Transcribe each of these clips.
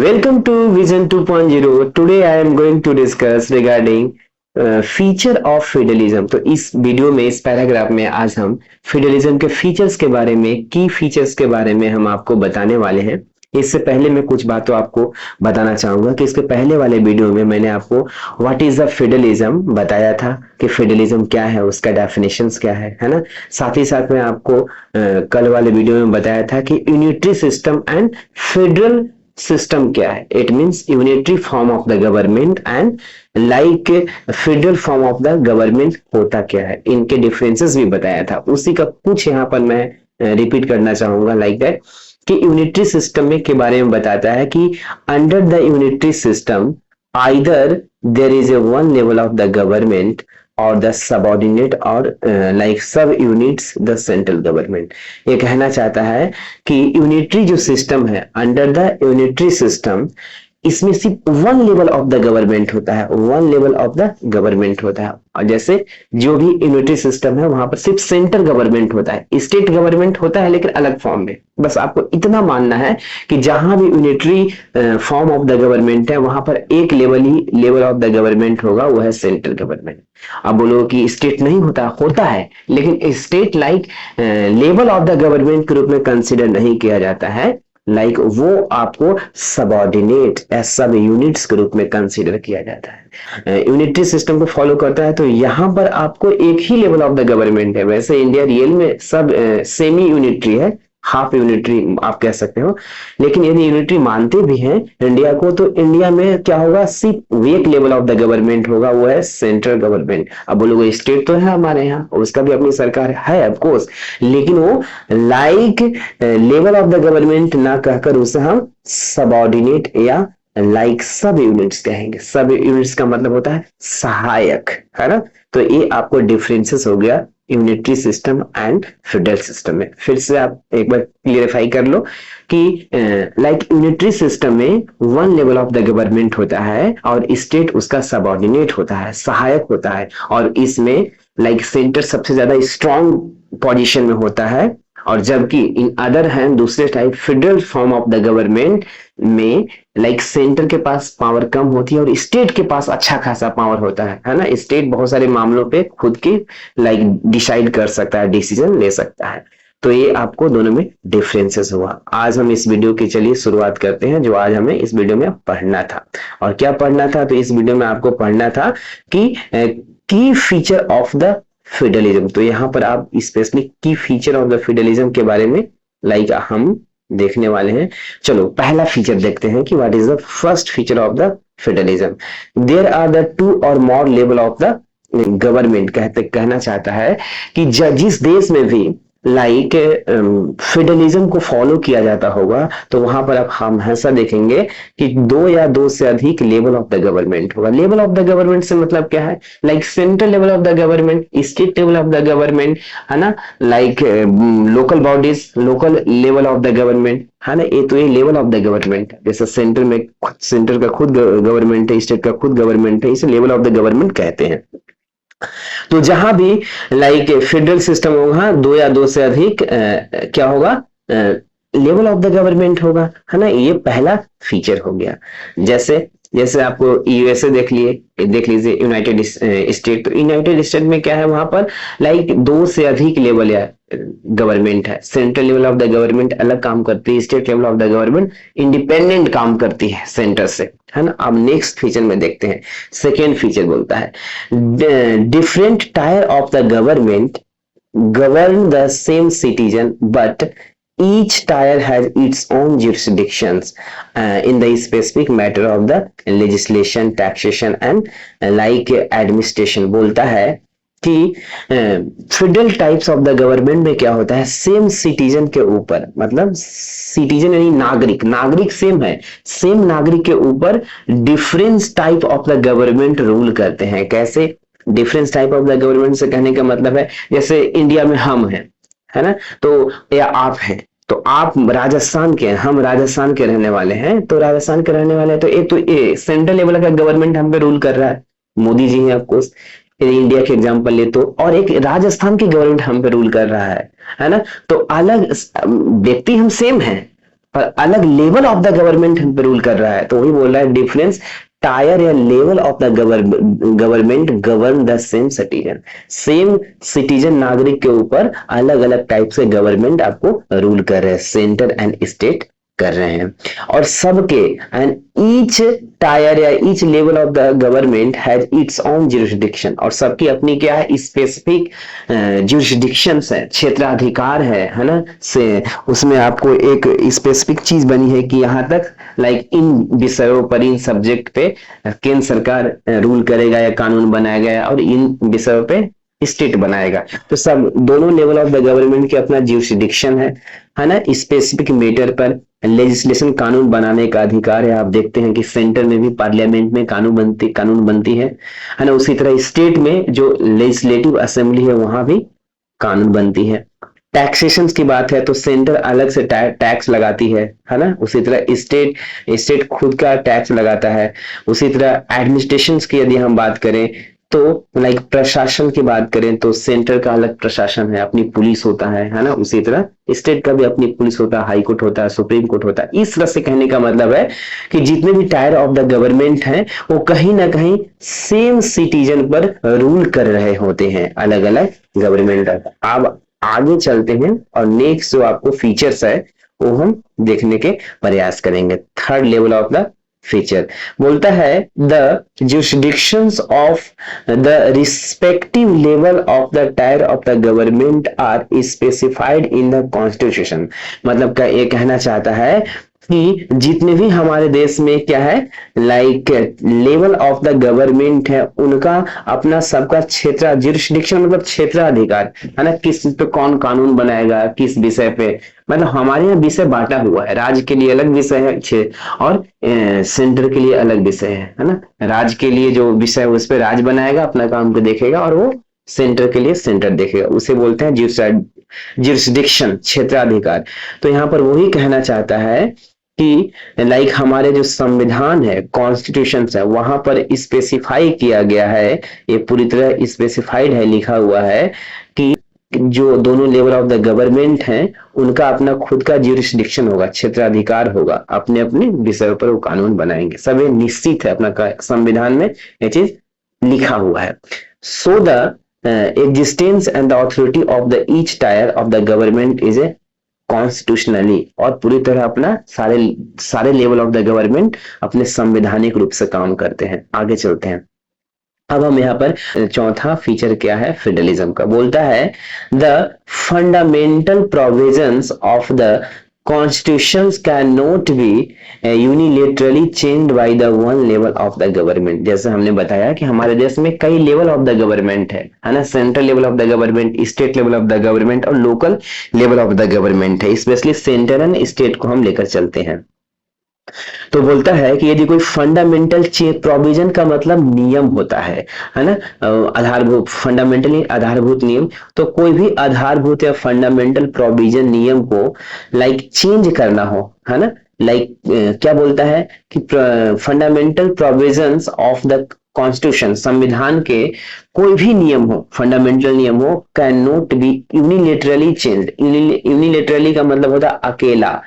Welcome to Vision 2.0. Today I am going to discuss regarding feature of federalism. तो इस video में, इस paragraph में आज हम फेडरलिज्म के फीचर्स के बारे में, की फीचर्स के बारे में हम आपको बताने वाले हैं। इससे पहले मैं कुछ बातों आपको बताना चाहूंगा कि इसके पहले वाले वीडियो में मैंने आपको व्हाट इज द फेडरलिज्म बताया था कि फेडरलिज्म क्या है, उसका डेफिनेशंस क्या है ना। साथ ही साथ मैं आपको कल वाले वीडियो में बताया था कि unitary system and federal system क्या है। It means unitary form of the government and like federal form of the government होता क्या है, इनके डिफरेंसेस भी बताया था। उसी का कुछ यहाँ पर मैं रिपीट करना चाहूंगा लाइक दैट कि यूनिटरी सिस्टम में के बारे में बताता है कि under the unitary system either there is a one level of the government और द सबऑर्डिनेट और like subunits the central government. ये कहना चाहता है कि यूनिटरी जो सिस्टम है, अंडर द यूनिटरी सिस्टम, इसमें सिर्फ one level of the government होता है, one level of the government होता है। और जैसे जो भी यूनिटरी सिस्टम है वहां पर सिर्फ सेंट्रल गवर्नमेंट होता है, स्टेट गवर्नमेंट होता है लेकिन अलग फॉर्म में। बस आपको इतना मानना है कि जहां भी unitary form of the government है वहां पर एक लेवल ऑफ द गवर्नमेंट होगा, वो है सेंट्रल गवर्नमेंट। अब बोलो कि स्टेट नहीं होता, होता है लेकिन state like level of the government के रूप में कंसिडर नहीं किया जाता है, लाइक वो आपको सबऑर्डिनेट या सब यूनिट्स के रूप में कंसीडर किया जाता है। यूनिटरी सिस्टम को फॉलो करता है तो यहां पर आपको एक ही लेवल ऑफ द गवर्नमेंट है। वैसे इंडिया रियल में सब सेमी यूनिटरी है, हाफ यूनिटरी आप कह सकते हो, लेकिन यदि यूनिटरी मानते भी हैं इंडिया को तो इंडिया में क्या होगा, सिर्फ एक लेवल ऑफ द गवर्नमेंट होगा, वो है सेंट्रल गवर्नमेंट। अब बोलोगे स्टेट तो है हमारे यहाँ, उसका भी अपनी सरकार है ऑफ कोर्स, लेकिन वो like level of the government ना कहकर उसे हम सबऑर्डिनेट या लाइक सब यूनिट्स कहेंगे। सब यूनिट्स का मतलब होता है सहायक, है ना। तो ये आपको डिफरेंसेस हो गया unitary system and federal system में। फिर से आप एक बार क्लियरिफाई कर लो कि लाइक यूनिटरी सिस्टम में one level of the government होता है और स्टेट उसका सबऑर्डिनेट होता है, सहायक होता है। और इसमें लाइक सेंटर सबसे ज्यादा स्ट्रॉन्ग पोजीशन में होता है, और जबकि इन अदर हैंड दूसरे type federal form of the government में लाइक सेंटर के पास पावर कम होती है और स्टेट के पास अच्छा खासा पावर होता है ना। स्टेट बहुत सारे मामलों पे खुद की लाइक डिसाइड कर सकता है, डिसीजन ले सकता है। तो ये आपको दोनों में डिफरेंसेस हुआ। आज हम इस वीडियो की चलिए शुरुआत करते हैं, जो आज हमें इस वीडियो में पढ़ना था। और क्या पढ़ना था, तो इस वीडियो में आपको पढ़ना था कि की फीचर ऑफ द फेडरलिज्म। तो यहाँ पर आप स्पेशली की फीचर ऑफ द फेडरलिज्म के बारे में लाइक हम देखने वाले हैं। चलो पहला फीचर देखते हैं कि what is the first feature of the federalism. There are the two or more level of the government. कहना चाहता है कि जिस देश में भी लाइक फेडरलिज्म को फॉलो किया जाता होगा तो वहां पर आप हम हमेशा देखेंगे कि दो या दो से अधिक लेवल ऑफ द गवर्नमेंट होगा। लेवल ऑफ द गवर्नमेंट से मतलब क्या है, like central level of the government, state level of the government, है ना, like local bodies, local level of the government, है ना। ये लेवल ऑफ द गवर्नमेंट है। जैसे सेंटर में सेंटर का खुद गवर्नमेंट है, स्टेट का खुद गवर्नमेंट है, इसे लेवल ऑफ द गवर्नमेंट कहते हैं। तो जहां भी लाइक फेडरल सिस्टम होगा, दो या दो से अधिक क्या होगा, लेवल ऑफ द गवर्नमेंट होगा, है ना। ये पहला फीचर हो गया। जैसे आपको यूएसए देख लीजिए यूनाइटेड स्टेट। तो यूनाइटेड स्टेट में क्या है, वहां पर लाइक दो से अधिक लेवल या गवर्नमेंट है। Central level of the government अलग काम करती है, state level of the government independent काम करती है सेंटर से, है ना। अब नेक्स्ट फीचर में देखते हैं। सेकेंड फीचर बोलता है different tyre of the government govern the same citizen but each tier has its own jurisdictions in the specific matter of the legislation, taxation and like administration। बोलता है कि federal types of the government में क्या होता है, same citizen के ऊपर, मतलब सिटीजन यानी नागरिक सेम है, सेम नागरिक के ऊपर difference type of the government rule करते हैं। कैसे difference type of the government से कहने का मतलब है, जैसे इंडिया में हम हैं, है ना, तो या आप हैं, तो आप राजस्थान के हैं, हम राजस्थान के रहने वाले हैं, तो राजस्थान के रहने वाले हैं, तो ये सेंट्रल लेवल का गवर्नमेंट हम पे रूल कर रहा है, मोदी जी हैं ऑफकोर्स, इंडिया के एग्जांपल ले तो, और एक राजस्थान की गवर्नमेंट हम पे रूल कर रहा है ना। तो अलग व्यक्ति हम सेम हैं, पर अलग लेवल ऑफ द गवर्नमेंट हम पे रूल कर रहा है। तो वही बोल रहा है डिफरेंस टायर या level of the government govern the same citizen. Same citizen नागरिक के ऊपर अलग अलग टाइप से गवर्नमेंट आपको रूल कर रहे हैं, सेंटर एंड स्टेट कर रहे हैं। और सबके एंड ईच टायर या each level of the government has its own jurisdiction, और सबकी अपनी क्या है, स्पेसिफिक ज्यूरिसडिक्शंस है, क्षेत्राधिकार है ना। से उसमें आपको एक स्पेसिफिक चीज बनी है कि यहाँ तक लाइक इन विषयों पर, इन सब्जेक्ट पे केंद्र सरकार रूल करेगा या कानून बनाया गया, और इन विषयों पे स्टेट बनाएगा। तो सब दोनों लेवल ऑफ द गवर्नमेंट के अपना ज्यूरिसडिक्शन है ना। स्पेसिफिक मैटर पर लेजिस्लेशन कानून बनाने का अधिकार है। आप देखते हैं कि सेंटर में भी पार्लियामेंट में कानून बनती है ना। उसी तरह स्टेट में जो लेजिस्लेटिव असेंबली है वहां भी कानून बनती है। टैक्सेशन की बात है तो सेंटर अलग से टैक्स लगाती है ना। उसी तरह स्टेट खुद का टैक्स लगाता है। उसी तरह एडमिनिस्ट्रेशन की यदि हम बात करें तो लाइक प्रशासन की बात करें तो सेंटर का अलग प्रशासन है, अपनी पुलिस होता है ना। उसी तरह स्टेट का भी अपनी पुलिस होता है, हाई कोर्ट होता है, सुप्रीम कोर्ट होता है। इस तरह से कहने का मतलब है कि जितने भी टायर ऑफ द गवर्नमेंट हैं वो कहीं ना कहीं सेम सिटीजन पर रूल कर रहे होते हैं, अलग अलग गवर्नमेंट। अब आगे चलते हैं और नेक्स्ट जो आपको फीचर्स है वो हम देखने के प्रयास करेंगे। Third level of the feature बोलता है the jurisdictions of the respective level of the tier of the government are specified in the constitution। मतलब का ये कहना चाहता है कि जितने भी हमारे देश में क्या है like level of the government है उनका अपना सबका क्षेत्र ज्यूरिसडिक्शन मतलब क्षेत्राधिकार है ना। किस चीज पे कौन कानून बनाएगा, किस विषय पे, मतलब हमारे यहाँ विषय बांटा हुआ है। राज्य के लिए अलग विषय है और सेंटर के लिए अलग विषय है ना। राज्य के लिए जो विषय उस पर राज्य बनाएगा, अपना काम को देखेगा, और वो सेंटर के लिए सेंटर देखेगा। उसे बोलते हैं ज्यूरिसडिक्शन, क्षेत्राधिकार। तो यहाँ पर वही कहना चाहता है कि लाइक हमारे जो संविधान है, कॉन्स्टिट्यूशन है, वहां पर स्पेसिफाई किया गया है, ये पूरी तरह स्पेसिफाइड है, लिखा हुआ है कि जो दोनों लेवल ऑफ द गवर्नमेंट हैं उनका अपना खुद का ज्यूरिसडिक्शन होगा, क्षेत्राधिकार होगा, अपने अपने विषयों पर वो कानून बनाएंगे। सब ये निश्चित है, अपना संविधान में ये चीज लिखा हुआ है। So the existence and the authority of the each tyre of the government is a constitutionally, और पूरी तरह अपना सारे लेवल ऑफ द गवर्नमेंट अपने संवैधानिक रूप से काम करते हैं। आगे चलते हैं। अब हम यहाँ पर चौथा फीचर क्या है, फेडरलिज्म का। बोलता है the fundamental provisions of the Constitutions cannot be unilaterally changed by the one level of the government। जैसे हमने बताया कि हमारे देश में कई लेवल ऑफ द गवर्नमेंट है ना। Central level of the government, state level of the government और local level of the government है। स्पेशली सेंटर एंड स्टेट को हम लेकर चलते हैं। तो बोलता है कि यदि कोई फंडामेंटल प्रोविजन का मतलब नियम होता है ना, आधारभूत, फंडामेंटली आधारभूत नियम, तो कोई भी आधारभूत या फंडामेंटल प्रोविजन नियम को लाइक चेंज करना हो है ना, लाइक क्या बोलता है कि fundamental provisions of the constitution, संविधान के कोई भी नियम हो, फंडामेंटल नियम हो, can not be unilaterally changed. Unilaterally का मतलब होता है अकेला,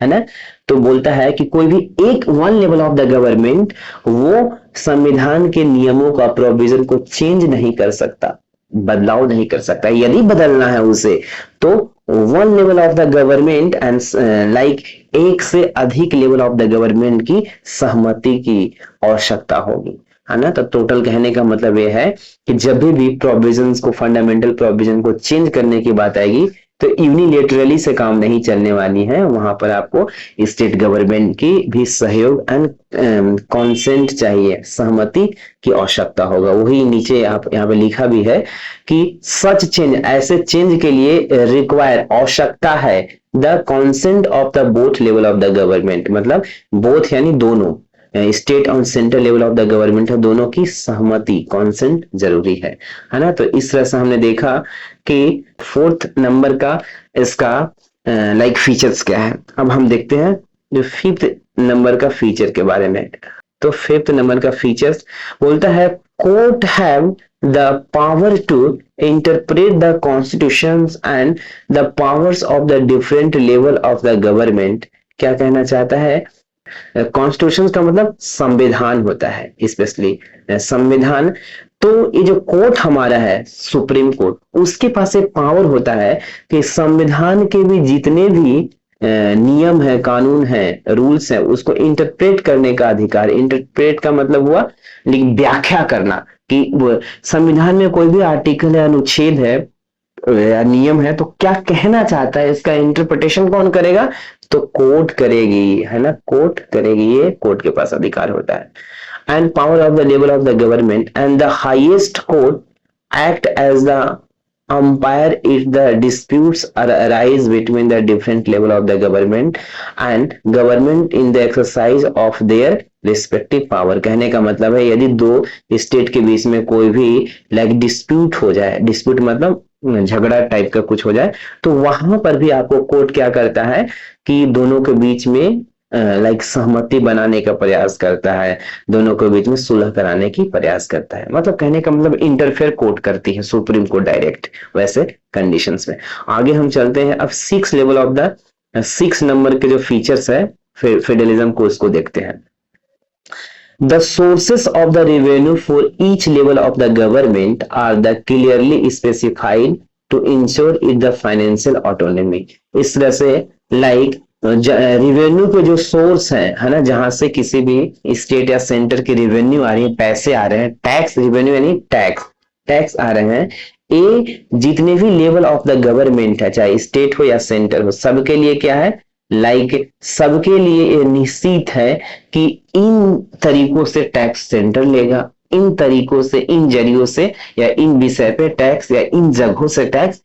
है ना। तो बोलता है कि कोई भी एक one level of the government वो संविधान के नियमों का प्रोविजन को चेंज नहीं कर सकता, बदलाव नहीं कर सकता। यदि बदलना है उसे तो one level of the government and like एक से अधिक लेवल ऑफ द गवर्नमेंट की सहमति की आवश्यकता होगी, है ना। तो टोटल कहने का मतलब यह है कि जब भी प्रोविजंस को, फंडामेंटल प्रोविजन को चेंज करने की बात आएगी तो यूनिलेटरली से काम नहीं चलने वाली है। वहां पर आपको स्टेट गवर्नमेंट की भी सहयोग एंड कॉन्सेंट चाहिए, सहमति की आवश्यकता होगा। वही नीचे आप यहाँ पे लिखा भी है कि सच चेंज, ऐसे चेंज के लिए रिक्वायर, आवश्यकता है the consent of the both level of the government. मतलब बोथ यानी दोनों, स्टेट और central level of the government है, दोनों की सहमति, कॉन्सेंट जरूरी है ना। तो इस तरह से हमने देखा कि फोर्थ नंबर का इसका लाइक फीचर्स क्या है। अब हम देखते हैं जो फिफ्थ नंबर का फीचर के बारे में। तो फिफ्थ नंबर का फीचर्स बोलता है court have the power to interpret the constitutions and the powers of the different level of the government क्या कहना चाहता है? कॉन्स्टिट्यूशन का मतलब संविधान होता है, स्पेशली संविधान। तो ये जो कोर्ट हमारा है, सुप्रीम कोर्ट, उसके पास एक पावर होता है कि संविधान के भी जितने भी नियम है, कानून है, रूल्स है, उसको इंटरप्रेट करने का अधिकार। इंटरप्रेट का मतलब हुआ व्याख्या करना, कि संविधान में कोई भी आर्टिकल है, अनुच्छेद है या नियम है, तो क्या कहना चाहता है, इसका इंटरप्रिटेशन कौन करेगा? तो कोर्ट करेगी, है ना, कोर्ट करेगी। ये कोर्ट के पास अधिकार होता है। And power of the level of the government and the highest court act as the umpire if the disputes arise between the different level of the government and government in the exercise of their respective power। कहने का मतलब है यदि दो state के बीच में कोई भी डिस्प्यूट हो जाए, डिस्प्यूट मतलब झगड़ा टाइप का कुछ हो जाए, तो वहां पर भी आपको कोर्ट क्या करता है कि दोनों के बीच में सहमति बनाने का प्रयास करता है, दोनों के बीच में सुलह कराने की प्रयास करता है। मतलब कहने का मतलब इंटरफेयर कोर्ट करती है सुप्रीम कोर्ट डायरेक्ट वैसे कंडीशंस में। आगे हम चलते हैं, अब 6 लेवल ऑफ द 6 नंबर के जो फीचर्स है फेडरलिज्म को, उसको देखते हैं। The sources of the revenue for each level of the government are the clearly specified to ensure it the financial autonomy। इस तरह से रिवेन्यू के जो सोर्स है ना, जहां से किसी भी स्टेट या सेंटर की रिवेन्यू आ रही है, पैसे आ रहे हैं, टैक्स रिवेन्यू यानी टैक्स आ रहे हैं, ये जितने भी लेवल ऑफ द गवर्नमेंट है, चाहे स्टेट हो या सेंटर हो, सबके लिए क्या है, सबके लिए ये निश्चित है कि इन तरीकों से टैक्स सेंटर लेगा, इन तरीकों से, इन जरियों से या इन विषय पे टैक्स, या इन जगहों से टैक्स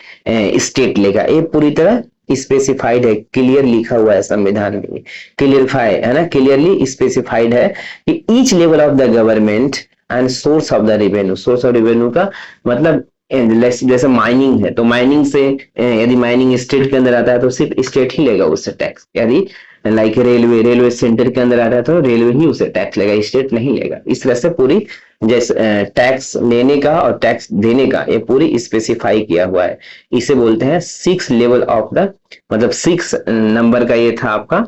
स्टेट लेगा। ये पूरी तरह स्पेसिफाइड है, क्लियर लिखा हुआ है संविधान में, क्लियरफाई है ना, क्लियरली स्पेसिफाइड है कि each level of the government and source of the revenue. Source of revenue का मतलब जैसे माइनिंग है, तो माइनिंग से यदि माइनिंग स्टेट के अंदर आता है तो सिर्फ स्टेट ही लेगा उससे टैक्स। यदि रेलवे सेंटर के अंदर आ रहा है तो रेलवे ही उसे टैक्स लेगा, स्टेट नहीं लेगा। इस तरह से पूरी जैसे टैक्स लेने का और टैक्स देने का ये पूरी स्पेसिफाई किया हुआ है। इसे बोलते हैं 6 लेवल ऑफ द, मतलब 6 नंबर का ये था आपका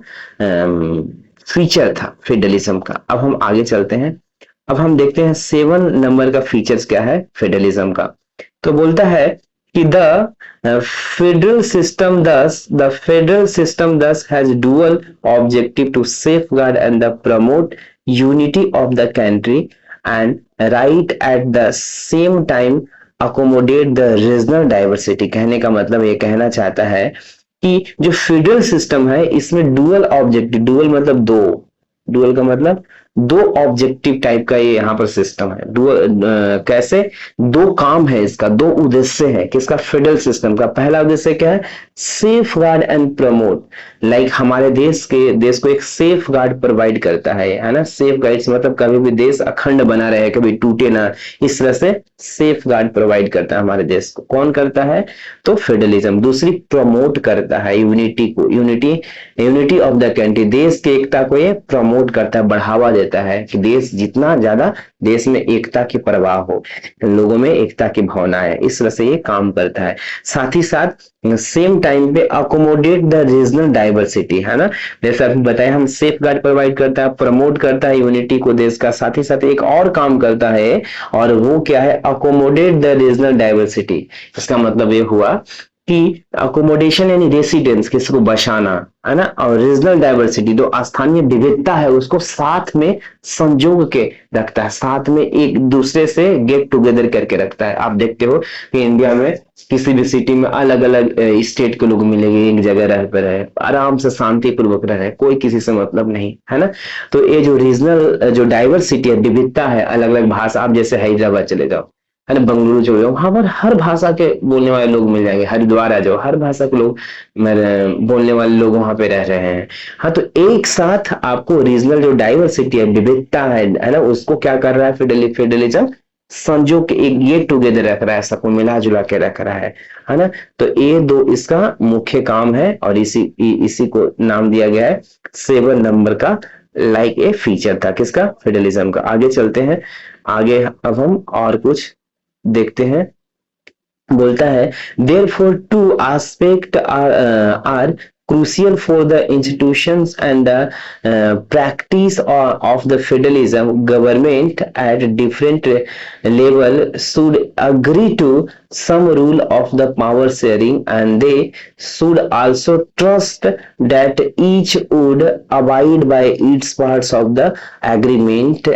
फीचर था फेडरलिज्म का। अब हम आगे चलते हैं, अब हम देखते हैं 7 नंबर का फीचर्स क्या है फेडरलिज्म का। तो बोलता है कि the federal system thus has dual objective to safeguard and promote unity of the country and right at the same time accommodate the regional diversity। कहने का मतलब ये कहना चाहता है कि जो फेडरल सिस्टम है इसमें डुअल ऑब्जेक्टिव, डुअल मतलब दो, डुअल का मतलब दो ऑब्जेक्टिव टाइप का ये यहाँ पर सिस्टम है। कैसे दो काम है इसका, दो उद्देश्य है किसका, फेडरल सिस्टम का। पहला उद्देश्य क्या है, सेफ गार्ड एंड प्रमोट, हमारे देश को एक सेफ गार्ड प्रोवाइड करता है ना। सेफ गार्ड मतलब कभी भी देश अखंड बना रहे, कभी टूटे ना, इस तरह से सेफ गार्ड प्रोवाइड करता है हमारे देश को। कौन करता है, तो फेडरलिज्म। दूसरी प्रमोट करता है यूनिटी को, यूनिटी ऑफ द कंट्री, देश की एकता को ये प्रमोट करता है, बढ़ावा देता है कि देश जितना ज्यादा देश में एकता की परवाह हो, लोगों में एकता की भावना है, इस तरह से ये काम करता है। साथ ही साथ सेम टाइम पे अकोमोडेट द रीजनल डाइवर्सिटी, है ना। जैसे अभी बताया, हम सेफ गार्ड प्रोवाइड करता है, प्रमोट करता है यूनिटी को देश का, साथ ही साथ एक और काम करता है, और वो क्या है, अकोमोडेट द रीजनल डाइवर्सिटी। इसका मतलब ये हुआ कि अकोमोडेशन यानी रेसिडेंस, किसी को बसाना, है ना, और रीजनल डाइवर्सिटी जो स्थानीय विविधता है उसको साथ में संजोग के रखता है, साथ में एक दूसरे से गेट टुगेदर करके रखता है। आप देखते हो कि इंडिया में किसी भी सिटी में अलग अलग स्टेट के लोग मिलेंगे, एक जगह रह पर है, आराम से शांति पूर्वक रह रहे, कोई किसी से मतलब नहीं, है ना। तो ये जो रीजनल जो डाइवर्सिटी है, विविधता है, अलग अलग भाषा, आप जैसे हैदराबाद चले जाओ, है ना, बंगलुरु चले जाओ, वहां पर हर भाषा के बोलने वाले लोग मिल जाएंगे। हरिद्वार आ जाओ, हर भाषा के लोग बोलने वाले लोग वहां पे रह रहे हैं। हाँ, तो एक साथ आपको रीजनल जो डाइवर्सिटी है, विविधता है ना, उसको क्या कर रहा है फेडरलिज्म, संजो के एक ये टुगेदर रख रहा है, सबको मिला जुला के रख रहा है ना। तो ये दो इसका मुख्य काम है, और इसी को नाम दिया गया है 7 नंबर का, ए फीचर था किसका, फेडरलिज्म का। आगे चलते हैं, आगे अब हम और कुछ देखते हैं। बोलता है therefore two aspect are crucial for the institutions and the practice of the federalism. Government at different level should agree to some rule of the power sharing, and they should also trust that each would abide by its parts of the agreement.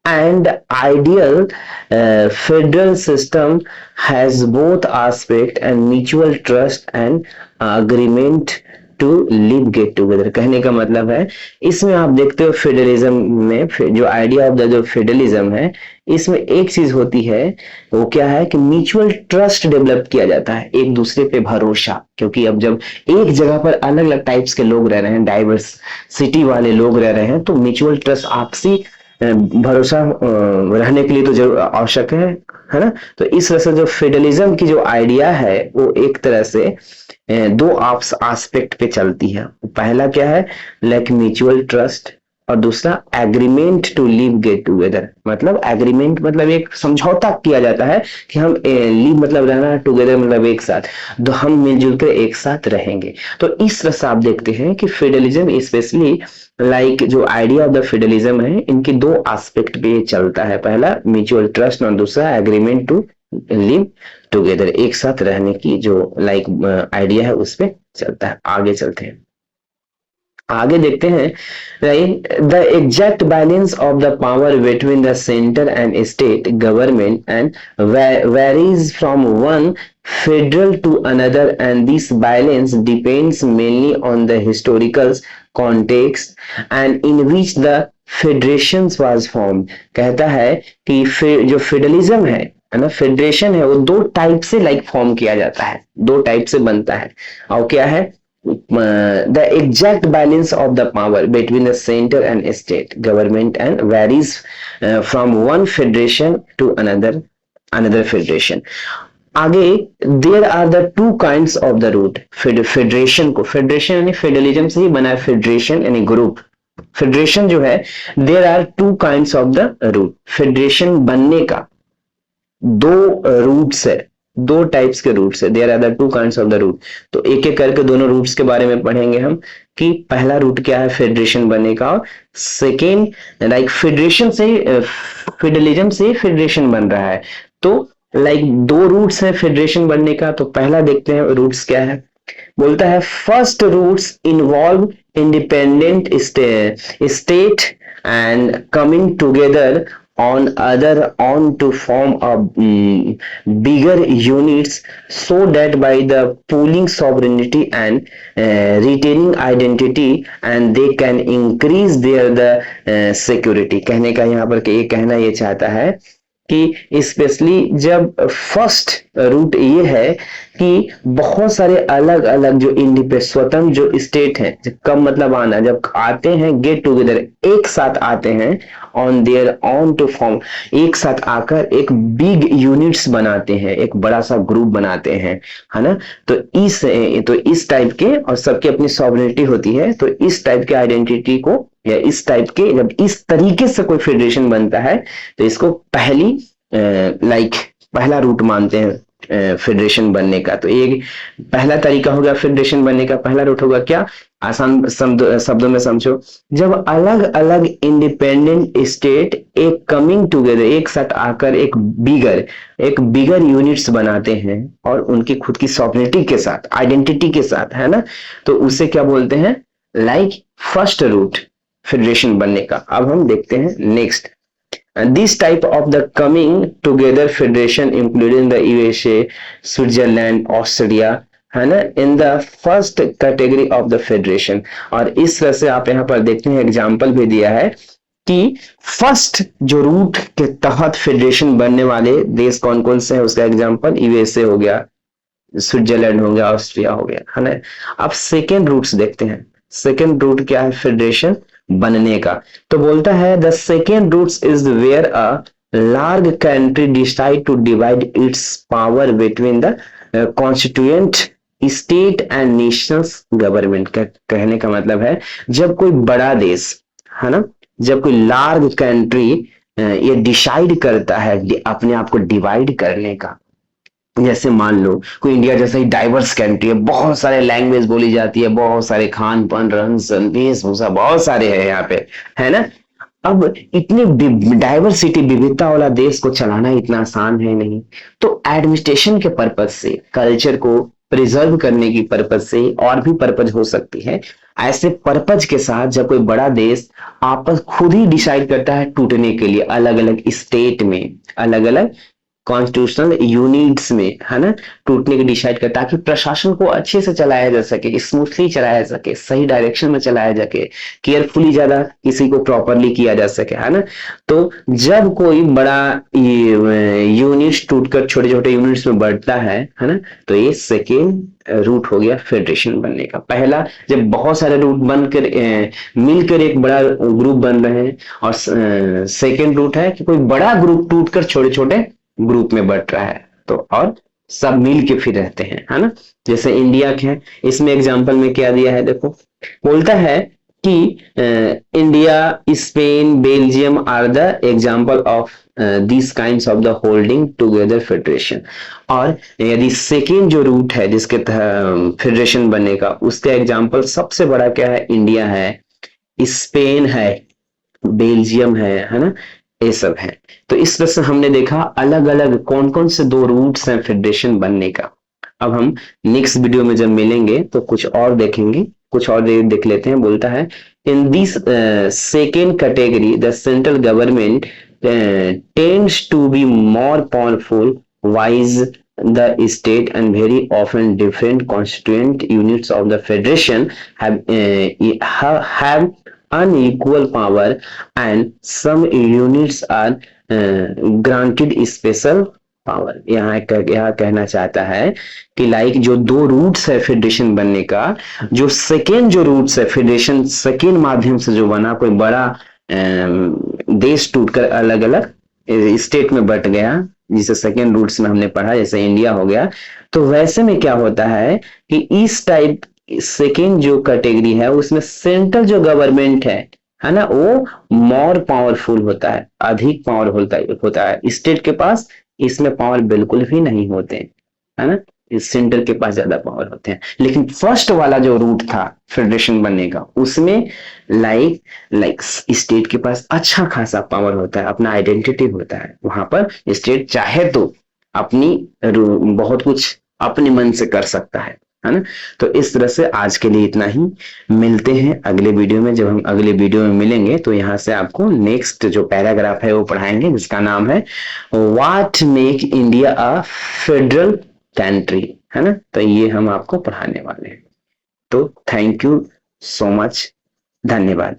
And ideal federal system has both aspect and mutual trust and agreement to live get together. कहने का मतलब है इसमें आप देखते हो federalism में जो आइडिया ऑफ द जो फेडरलिज्म है इसमें एक चीज होती है, वो क्या है कि म्यूचुअल ट्रस्ट डेवलप किया जाता है, एक दूसरे पे भरोसा। क्योंकि अब जब एक जगह पर अलग अलग टाइप्स के लोग रह रहे हैं, डाइवर्सिटी वाले लोग रह रहे हैं, तो म्यूचुअल ट्रस्ट आपसी भरोसा रहने के लिए तो जरूर आवश्यक है ना। तो इस तरह से जो फेडरलिज्म की जो आइडिया है वो एक तरह से दो एस्पेक्ट पे चलती है। पहला क्या है, लाइक म्यूचुअल ट्रस्ट, और दूसरा agreement to live get together. मतलब एग्रीमेंट मतलब एक समझौता किया जाता है कि हम लिव मतलब रहना, टुगेदर मतलब एक साथ, तो हम मिलजुल कर एक साथ रहेंगे। तो इस तरह से आप देखते हैं कि फेडरलिज्म स्पेशली लाइक जो आइडिया ऑफ द फेडरलिज्म है, इनकी दो एस्पेक्ट पे चलता है, पहला म्यूचुअल ट्रस्ट और दूसरा एग्रीमेंट टू लिव टुगेदर, एक साथ रहने की जो लाइक आइडिया है उस पे चलता है। आगे चलते हैं, आगे देखते हैं, right. The exact balance of the power between the centre and state government and varies from one federal to another, and this balance depends mainly on the historical context and in which the federations was formed। कहता है कि जो federalism है ना, federation है, वो दो type से लाइक फॉर्म किया जाता है, दो टाइप से बनता है। और क्या है, the exact balance of the power between the center and state government and varies from one federation to another federation। आगे there are the two kinds of the route. Federation को, फेडरेशन यानी federalism से ही बना है, federation यानी group. Federation जो है, there are two kinds of the route. Federation बनने का दो रूट्स है, दो टाइप्स के रूट्स है, there are the two kinds of the route. तो एक एक करके दोनों रूट्स के बारे में पढ़ेंगे हम कि पहला रूट क्या है फेडरेशन बनने का, और सेकेंड लाइक फेडरेशन से फेडरलिज्म से फेडरेशन बन रहा है। तो लाइक दो रूट्स है फेडरेशन बनने का। तो पहला देखते हैं रूट्स क्या है, बोलता है first routes involve independent state and coming together on to form a bigger units, so that by the pooling sovereignty and retaining identity and they can increase their security। कहने का यहाँ पर ये कहना ये चाहता है कि स्पेशली जब फर्स्ट रूट ये है कि बहुत सारे अलग अलग जो स्वतंत्र जो स्टेट हैं, जब कम मतलब आना, जब आते हैं गेट टुगेदर, एक साथ आते हैं on their own to form, एक साथ आकर एक बिग यूनिट्स बनाते हैं, एक बड़ा सा ग्रुप बनाते हैं, है ना। तो इस टाइप के, और सबकी अपनी सॉवरेनिटी होती है, तो इस टाइप के आइडेंटिटी को या इस टाइप के जब इस तरीके से कोई फेडरेशन बनता है तो इसको पहली लाइक पहला रूट मानते हैं फेडरेशन बनने का। तो एक पहला तरीका होगा फेडरेशन बनने का, पहला रूट होगा क्या, आसान शब्दों में समझो, जब अलग अलग इंडिपेंडेंट स्टेट एक कमिंग टुगेदर, एक साथ आकर एक बिगर यूनिट्स बनाते हैं और उनकी खुद की सॉवरेनिटी के साथ, आइडेंटिटी के साथ, है ना। तो उसे क्या बोलते हैं, लाइक फर्स्ट रूट फेडरेशन बनने का। अब हम देखते हैं next, this type of the coming together federation including the USA, Switzerland, Australia, है ना, in the first category of the federation. और इस तरह से आप यहाँ पर देखते हैं, एग्जाम्पल भी दिया है कि फर्स्ट जो रूट के तहत फेडरेशन बनने वाले देश कौन कौन से हैं, उसका एग्जाम्पल यूएसए हो गया, स्विट्जरलैंड हो गया, ऑस्ट्रिया हो गया, है ना। अब सेकेंड रूट्स देखते हैं, सेकेंड रूट क्या है फेडरेशन बनने का। तो बोलता है the second routes is where a large country decide to divide its power between the constituent state and national government. कहने का मतलब है जब कोई बड़ा देश, है ना, जब कोई लार्ज कंट्री ये डिसाइड करता है अपने आप को डिवाइड करने का, जैसे मान लो कोई इंडिया जैसा ही डाइवर्स कंट्री है, बहुत सारे लैंग्वेज बोली जाती है, बहुत सारे खान पान रहन सहन वेशभूषा बहुत सारे है यहाँ पे, है ना। अब इतनी डाइवर्सिटी विविधता वाला देश को चलाना इतना आसान है नहीं। तो एडमिनिस्ट्रेशन के पर्पज से, कल्चर को प्रिजर्व करने की पर्पज से और भी पर्पज हो सकती है। ऐसे पर्पज के साथ जब कोई बड़ा देश आपस खुद ही डिसाइड करता है टूटने के लिए, अलग अलग स्टेट में, अलग अलग कॉन्स्टिट्यूशनल यूनिट्स में, है ना, टूटने की डिसाइड कर, ताकि प्रशासन को अच्छे से चलाया जा सके, स्मूथली चलाया जा सके, सही डायरेक्शन में चलाया जा सके, केयरफुली ज्यादा किसी को प्रॉपरली किया जा सके, है ना। तो जब कोई बड़ा यूनिट टूटकर छोटे छोटे यूनिट्स में बढ़ता है ना, तो ये सेकेंड रूट हो गया फेडरेशन बनने का। पहला, जब बहुत सारे रूट बनकर मिलकर एक बड़ा ग्रुप बन रहे हैं, और सेकेंड रूट है कि कोई बड़ा ग्रुप टूटकर छोटे छोटे ग्रुप में बट रहा है, तो और सब मिल के फिर रहते हैं, है ना। जैसे इंडिया के हैं, इसमें एग्जांपल में क्या दिया है देखो, बोलता है कि India, Spain, Belgium are the example of this kinds of the holding together federation. और यदि सेकेंड जो रूट है जिसके फेडरेशन बनने का, उसका एग्जांपल सबसे बड़ा क्या है, इंडिया है, स्पेन है, बेल्जियम है ना, ये सब है। तो इस तरह से हमने देखा अलग अलग कौन कौन से दो रूट्स हैं फेडरेशन बनने का। अब हम नेक्स्ट वीडियो में जब मिलेंगे तो कुछ और देखेंगे, कुछ और देख लेते हैं। बोलता है in this second category the central government tends to be more powerful wise the state and very often different constituent units of the federation have unequal power and some units are granted special power. यहाँ कहना चाहता है कि like जो दो roots है federation बनने का, जो सेकेंड जो रूट्स है फेडरेशन सेकेंड माध्यम से जो बना, कोई बड़ा देश टूटकर अलग अलग स्टेट में बट गया, जिसे सेकेंड रूट्स में हमने पढ़ा, जैसे इंडिया हो गया। तो वैसे में क्या होता है कि इस टाइप सेकेंड जो कैटेगरी है उसमें सेंट्रल जो गवर्नमेंट है ना, वो मोर पावरफुल होता है, अधिक पावर होता है। स्टेट के पास इसमें पावर बिल्कुल भी नहीं होते, है ना, सेंटर के पास ज्यादा पावर होते हैं। लेकिन फर्स्ट वाला जो रूट था फेडरेशन बनने का, उसमें लाइक स्टेट के पास अच्छा खासा पावर होता है, अपना आइडेंटिटी होता है। वहां पर स्टेट चाहे तो अपनी बहुत कुछ अपने मन से कर सकता है ना। तो इस तरह से आज के लिए इतना ही। मिलते हैं अगले वीडियो में। जब हम अगले वीडियो में मिलेंगे तो यहाँ से आपको नेक्स्ट जो पैराग्राफ है वो पढ़ाएंगे, जिसका नाम है what make India a federal country, है ना। तो ये हम आपको पढ़ाने वाले हैं। तो थैंक यू सो मच, धन्यवाद।